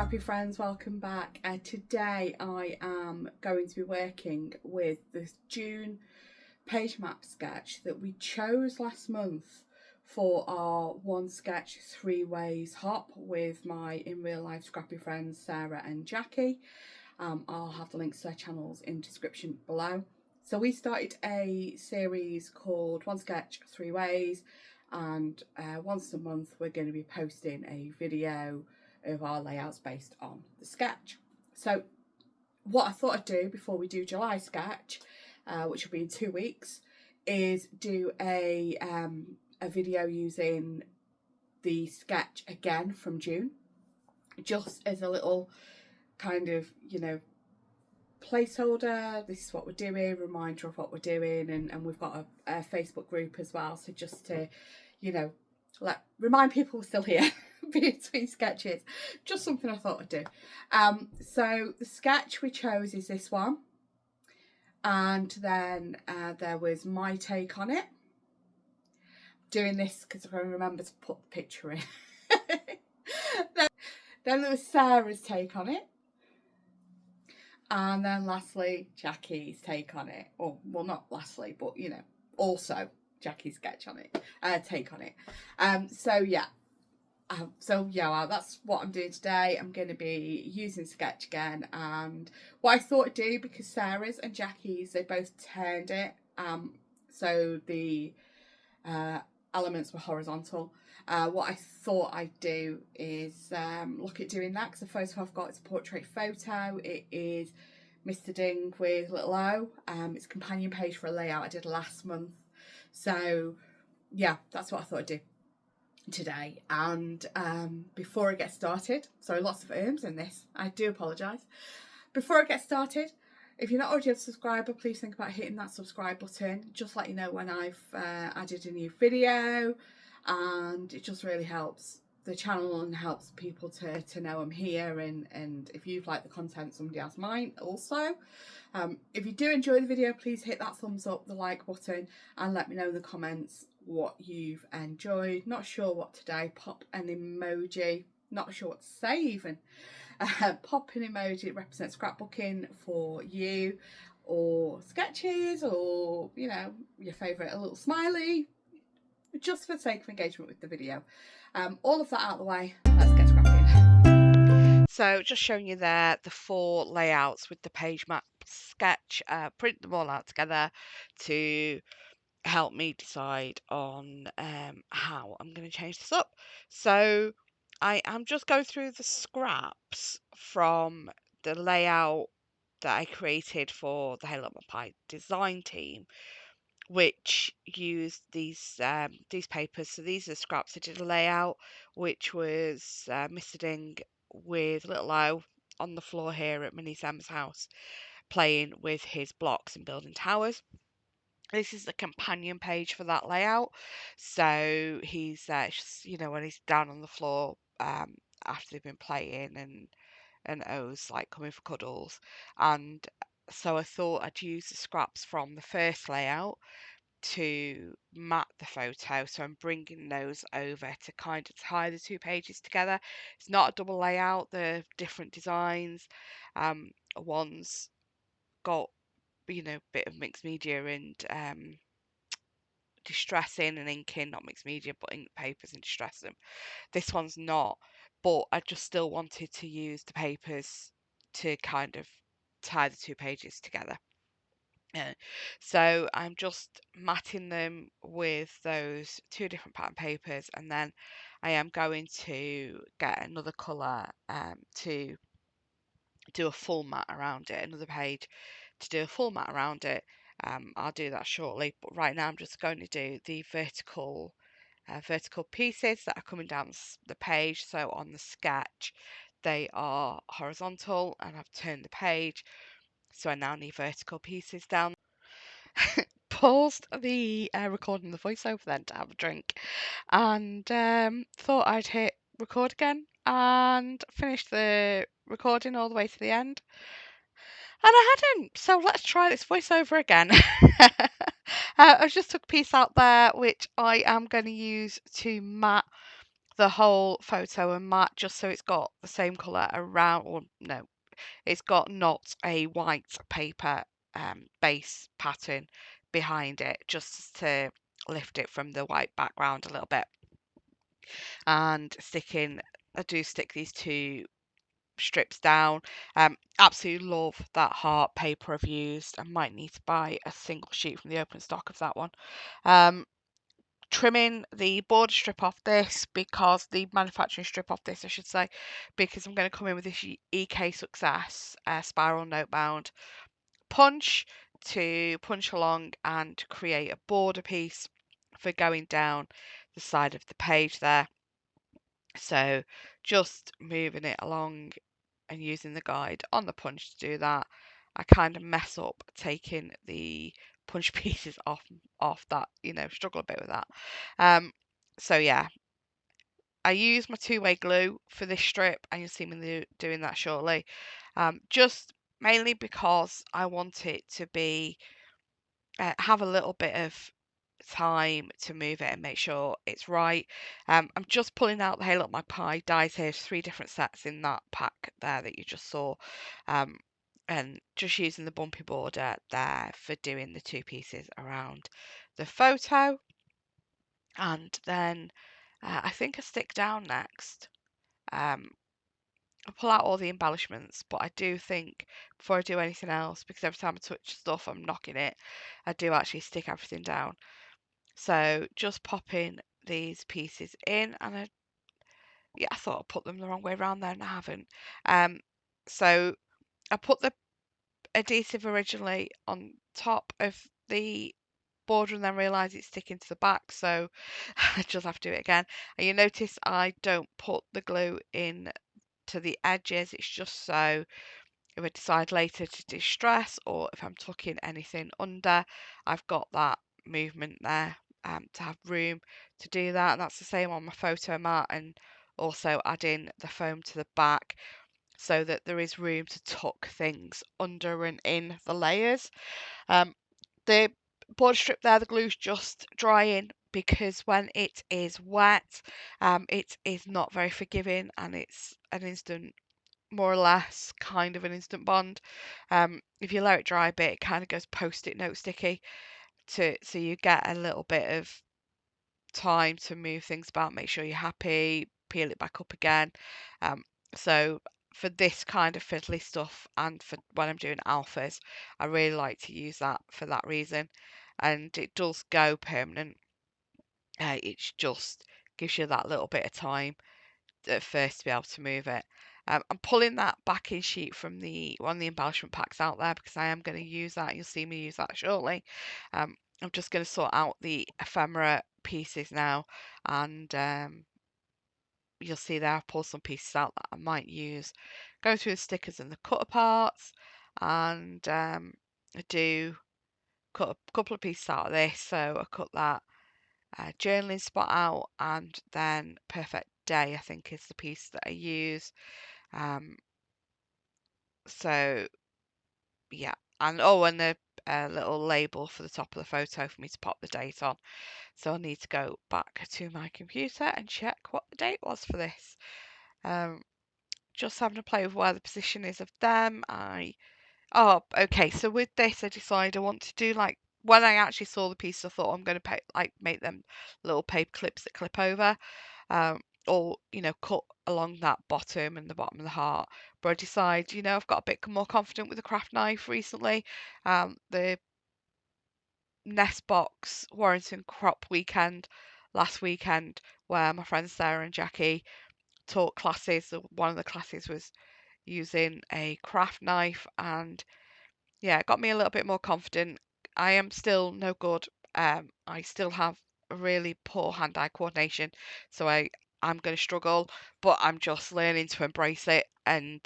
Scrappy friends, welcome back. Today I am going to be working with this June Pagemaps sketch that we chose last month for our one sketch 3 ways hop with my in real life Scrappy friends Sarah and Jackie. I'll have the links to their channels in the description below. So we started a series called One Sketch 3 Ways, and once a month we're going to be posting a video of our layouts based on the sketch. So what I thought I'd do before we do July sketch, which will be in 2 weeks, is do a video using the sketch again from June, just as a little kind of, placeholder. This is what we're doing, reminder of what we're doing, and we've got a Facebook group as well, so just to remind people we're still here between sketches. Just something I thought I'd do. So the sketch we chose is this one, and then there was my take on it. Doing this because I remember to put the picture in. then there was Sarah's take on it. And then lastly, Jackie's take on it. Or, well, not lastly, but, also Jackie's sketch on it. Take on it. That's what I'm doing today. I'm going to be using sketch again. And what I thought I'd do, because Sarah's and Jackie's, they both turned it. So the elements were horizontal. What I thought I'd do is look at doing that, because the photo I've got is a portrait photo. It is Mr. Ding with little O. It's a companion page for a layout I did last month. So yeah, that's what I thought I'd do today. And before I get started, sorry, lots of ums in this, I do apologise. Before I get started, if you're not already a subscriber, please think about hitting that subscribe button. Just let you know when I've added a new video, and it just really helps the channel and helps people to know I'm here. And if you've liked the content, somebody else might also. If you do enjoy the video, please hit that thumbs up, the like button, and let me know in the comments what you've enjoyed. Not sure what today, pop an emoji. Not sure what to say even. Pop an emoji that represents scrapbooking for you, or sketches, or your favourite, a little smiley, just for the sake of engagement with the video. All of that out of the way, let's get scrapping. So just showing you there the 4 layouts with the Pagemaps sketch. Print them all out together to help me decide on how I'm going to change this up. So I am just going through the scraps from the layout that I created for the Halo My Pie design team, which used these papers. So these are the scraps. I did a layout which was Mr. Ding with little O on the floor here at Minnie's Emma's house, playing with his blocks and building towers. This is the companion page for that layout. So he's when he's down on the floor after they've been playing, and O's like coming for cuddles. And so I thought I'd use the scraps from the first layout to mat the photo, so I'm bringing those over to kind of tie the 2 pages together. It's not a double layout, they're different designs. One's got bit of mixed media and distressing and inking, not mixed media but ink papers and distressing. This one's not, but I just still wanted to use the papers to kind of tie the 2 pages together. So I'm just matting them with those 2 different pattern papers, and then I am going to get another colour to do a full mat around it, another page to do a full mat around it. I'll do that shortly, but right now I'm just going to do the vertical pieces that are coming down the page. So on the sketch they are horizontal, and I've turned the page, so I now need vertical pieces down. Paused the recording the voiceover then to have a drink, and thought I'd hit record again and finish the recording all the way to the end, and I hadn't. So let's try this voiceover again. I just took a piece out there which I am going to use to mat the whole photo and matte just so it's got the same colour around, or no, it's got not a white paper base pattern behind it, just to lift it from the white background a little bit. And I do stick these two strips down. Absolutely love that heart paper I've used. I might need to buy a single sheet from the open stock of that one. Trimming the border strip off this, because the manufacturing strip off this, I should say, because I'm going to come in with this EK Success spiral note bound punch to punch along and create a border piece for going down the side of the page there. So just moving it along and using the guide on the punch to do that. I kind of mess up taking the punch pieces off that, struggle a bit with that. So yeah, I use my two-way glue for this strip, and you'll see me doing that shortly. Just mainly because I want it to be have a little bit of time to move it and make sure it's right. I'm just pulling out the Hey Look My Pie dies here. There's 3 different sets in that pack there that you just saw. And just using the bumpy border there for doing the 2 pieces around the photo. And then I think I stick down next. I pull out all the embellishments, but I do think before I do anything else, because every time I touch stuff I'm knocking it, I do actually stick everything down. So just popping these pieces in, and I thought I put them the wrong way around there, and I haven't. So I put the adhesive originally on top of the border and then realised it's sticking to the back, so I just have to do it again. And you notice I don't put the glue in to the edges. It's just so if I decide later to distress, or if I'm tucking anything under, I've got that movement there to have room to do that. And that's the same on my photo mat, and also adding the foam to the back so that there is room to tuck things under and in the layers. The border strip there, the glue's just drying, because when it is wet, it is not very forgiving, and it's an instant, more or less kind of an instant bond. If you let it dry a bit, it kind of goes post-it note sticky, so you get a little bit of time to move things about, make sure you're happy, peel it back up again. So for this kind of fiddly stuff, and for when I'm doing alphas, I really like to use that for that reason. And it does go permanent. It just gives you that little bit of time at first to be able to move it. I'm pulling that backing sheet from one of the embellishment packs out there, because I am going to use that. You'll see me use that shortly. I'm just going to sort out the ephemera pieces now, and you'll see there I've pulled some pieces out that I might use. Go through the stickers and the cutter parts, and I do cut a couple of pieces out of this. So I cut that journaling spot out, and then Perfect Day, I think, is the piece that I use. So yeah, and and the little label for the top of the photo for me to pop the date on. So I need to go back to my computer and check what the date was for this. Just having to play with where the position is of them. Oh, okay. So with this, I decided I want to do, like, when I actually saw the piece, I thought I'm going to make them little paper clips that clip over, or cut along that bottom and the bottom of the heart. But I decided, I've got a bit more confident with the craft knife recently. The Nest Box Warrington Crop Weekend last weekend, where my friends Sarah and Jackie taught classes. One of the classes was using a craft knife, and yeah, it got me a little bit more confident. I am still no good. I still have a really poor hand-eye coordination, so I'm going to struggle, but I'm just learning to embrace it, and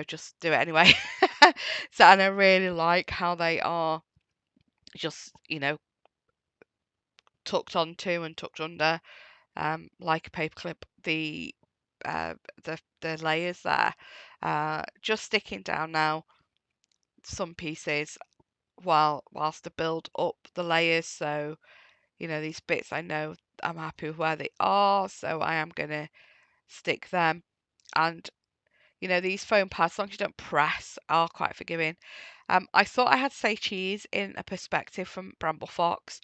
just do it anyway. So, and I really like how they are just tucked onto and tucked under, like a paperclip. Uh, the layers there, just sticking down now some pieces whilst I build up the layers. So these bits I know I'm happy with where they are, so I am going to stick them. And you know, these foam pads, as long as you don't press, are quite forgiving. I thought I had say cheese in a perspective from Bramble Fox,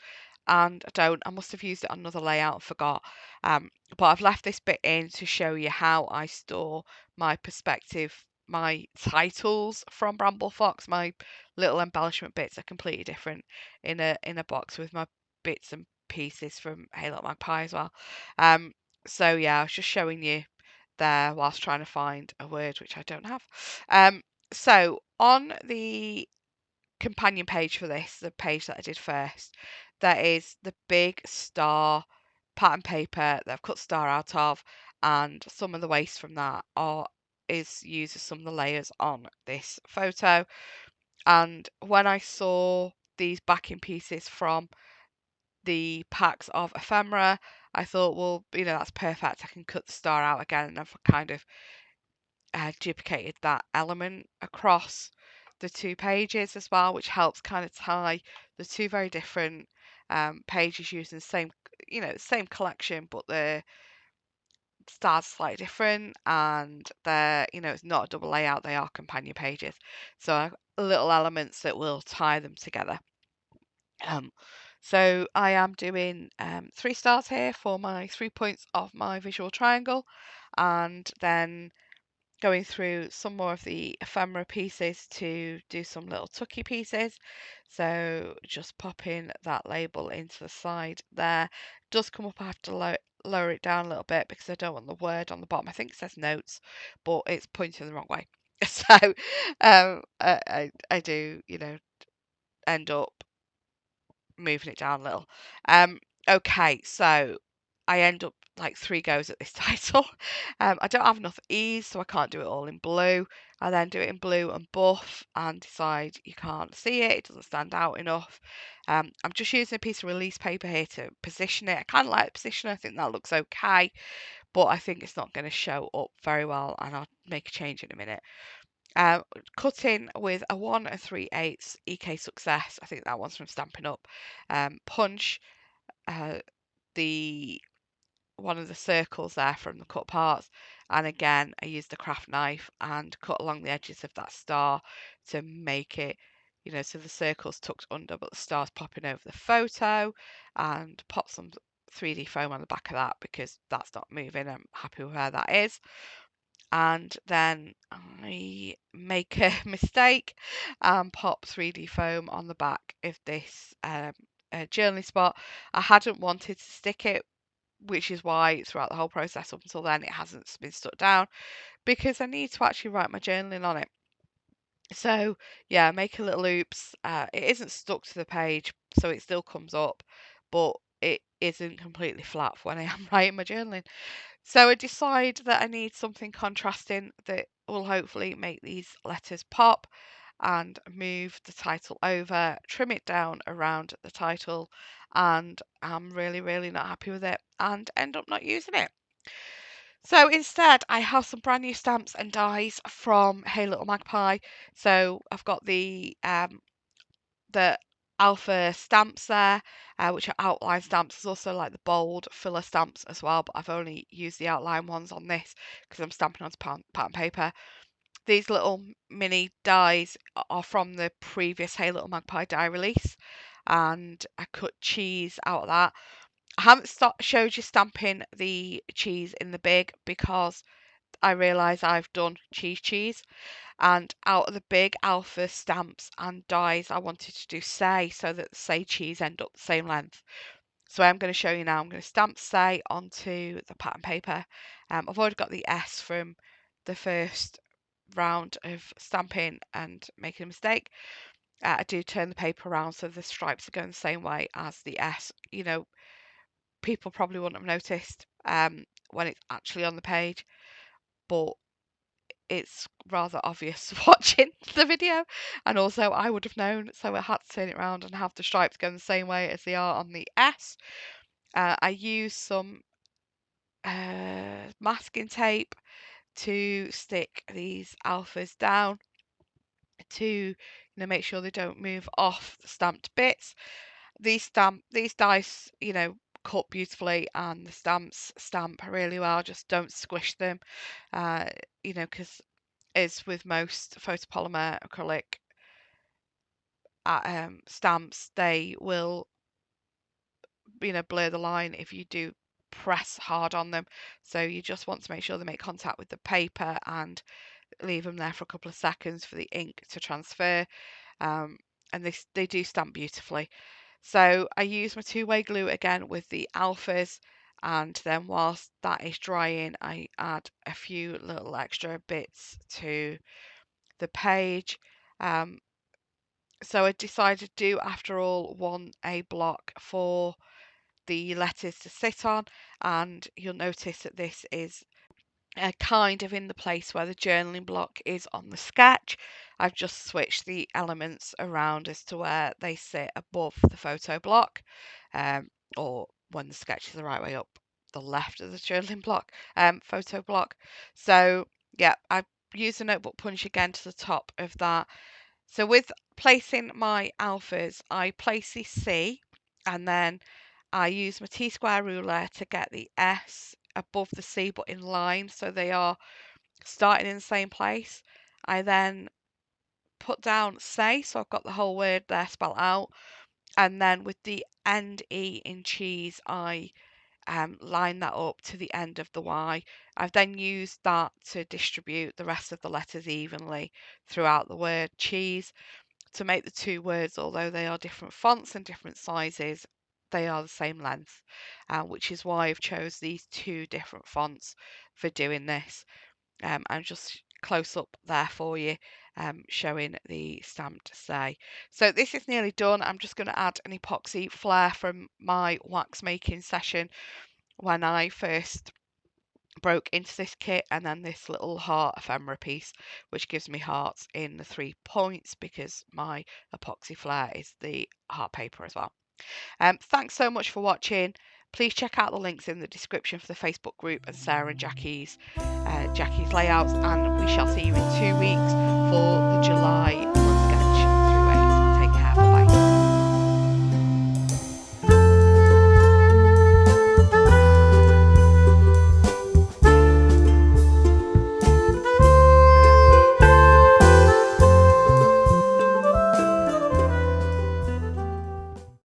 and I don't. I must have used it on another layout and forgot. But I've left this bit in to show you how I store my perspective, my titles from Bramble Fox. My little embellishment bits are completely different in a box with my bits and pieces from Hey Look Magpie as well. So yeah, I was just showing you there whilst trying to find a word which I don't have. So on the companion page for this, the page that I did first, there is the big star pattern paper that I've cut star out of, and some of the waste from that is used as some of the layers on this photo. And when I saw these backing pieces from the packs of ephemera, I thought, well, you know, that's perfect. I can cut the star out again, and I've kind of duplicated that element across the two pages as well, which helps kind of tie the two very different pages using the same, you know, the same collection, but the stars slightly different, and they're, you know, it's not a double layout, they are companion pages. So little elements that will tie them together. Um, so I am doing 3 stars here for my 3 points of my visual triangle, and then going through some more of the ephemera pieces to do some little tucky pieces. So just popping that label into the side there. It does come up, I have to lower it down a little bit because I don't want the word on the bottom. I think it says notes, but it's pointing the wrong way. So I do, you know, end up moving it down a little. Okay, so I end up like 3 goes at this title. I don't have enough ease, so I can't do it all in blue. I then do it in blue and buff and decide you can't see it, it doesn't stand out enough. I'm just using a piece of release paper here to position it. I kind of like the position, I think that looks okay, but I think it's not going to show up very well, and I'll make a change in a minute. Cutting with a 1 3/8 EK Success. I think that one's from Stampin' Up. Punch the one of the circles there from the cut parts, and again I used the craft knife and cut along the edges of that star to make it, you know, so the circle's tucked under but the star's popping over the photo, and pop some 3D foam on the back of that because that's not moving. I'm happy with where that is. And then I make a mistake and pop 3D foam on the back of this journaling spot. I hadn't wanted to stick it, which is why throughout the whole process up until then it hasn't been stuck down, because I need to actually write my journaling on it. So yeah, make a little loops. It isn't stuck to the page, so it still comes up, but it isn't completely flat for when I am writing my journaling. So I decide that I need something contrasting that will hopefully make these letters pop, and move the title over, trim it down around the title, and I'm really, really not happy with it and end up not using it. So instead, I have some brand new stamps and dies from Hey Little Magpie. So I've got the alpha stamps there, which are outline stamps. There's also like the bold filler stamps as well, but I've only used the outline ones on this because I'm stamping on pattern paper. These little mini dies are from the previous Hey Little Magpie die release, and I cut cheese out of that. I haven't showed you stamping the cheese in the big because I realise I've done cheese, and out of the big alpha stamps and dies I wanted to do say, so that the say cheese end up the same length. So I'm going to show you now. I'm going to stamp say onto the pattern paper. I've already got the S from the first round of stamping and making a mistake. I do turn the paper around so the stripes are going the same way as the S. You know, people probably wouldn't have noticed when it's actually on the page, but it's rather obvious watching the video, and also I would have known, so I had to turn it around and have the stripes going the same way as they are on the S. I use some masking tape to stick these alphas down to, you know, make sure they don't move off the stamped bits. These dice, you know, cut beautifully, and the stamps stamp really well. Just don't squish them, because as with most photopolymer acrylic stamps, they will blur the line if you do press hard on them. So you just want to make sure they make contact with the paper and leave them there for a couple of seconds for the ink to transfer. And they do stamp beautifully. So I use my two-way glue again with the alphas, and then whilst that is drying, I add a few little extra bits to the page. So I decided to do, after all, want a block for the letters to sit on, and you'll notice that this is kind of in the place where the journaling block is on the sketch. I've just switched the elements around as to where they sit above the photo block, or when the sketch is the right way up, the left of the journaling block, photo block. So yeah, I use the notebook punch again to the top of that. So with placing my alphas, I place the C, and then I use my T-square ruler to get the S above the C but in line, so they are starting in the same place. I then put down say, so I've got the whole word there spelled out, and then with the end E in cheese, I line that up to the end of the Y. I've then used that to distribute the rest of the letters evenly throughout the word cheese to make the two words, although they are different fonts and different sizes, they are the same length, which is why I've chose these two different fonts for doing this. And just close up there for you, showing the stamped say. So this is nearly done. I'm just going to add an epoxy flare from my wax making session when I first broke into this kit, and then this little heart ephemera piece, which gives me hearts in the 3 points because my epoxy flare is the heart paper as well. Thanks so much for watching. Please check out the links in the description for the Facebook group and Sarah and Jackie's layouts, and we shall see you in 2 weeks for the July